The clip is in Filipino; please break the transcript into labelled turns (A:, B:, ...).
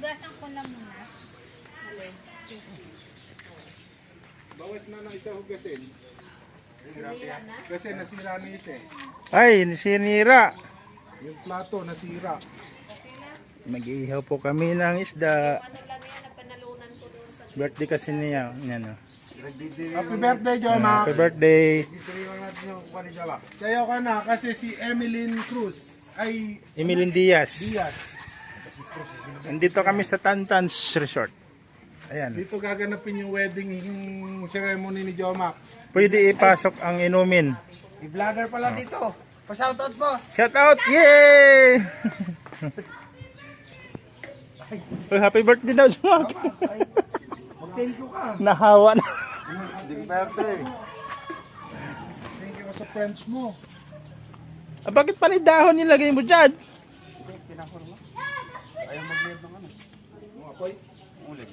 A: Hugasan ko na muna. Alin?
B: Bawas na ng isa hugasin. Kasi nasira na isa eh.
C: Ay, sinira.
B: Yung plato nasira.
C: Mag-iihaw po kami ng isda.
A: Ano lang yan, napanalunan ko doon sa...
C: Birthday kasi niya. Yan, oh.
B: Happy birthday, Joma!
C: Happy birthday.
B: Sayaw ka na kasi si Emeline Cruz ay
C: Emilyn Diaz.
B: Diaz.
C: Nandito kami sa Tantans Resort. Ayan.
B: Dito gaganapin yung wedding ceremony ni Joma.
C: Pwede ipasok ang inumin.
D: I-vlogger pala dito. Pa-shoutout, boss.
C: Shout out! Yay! Oh, happy birthday daw, Jumag.
D: Mag-thank you ka.
C: Nahawa na.
B: Happy birthday! Thank you sa friends mo.
C: Ah, bakit pa ni dahon nilagay mo dyan?
D: Ayaw mag-live ng ano.
B: Apoy?
D: Ulit.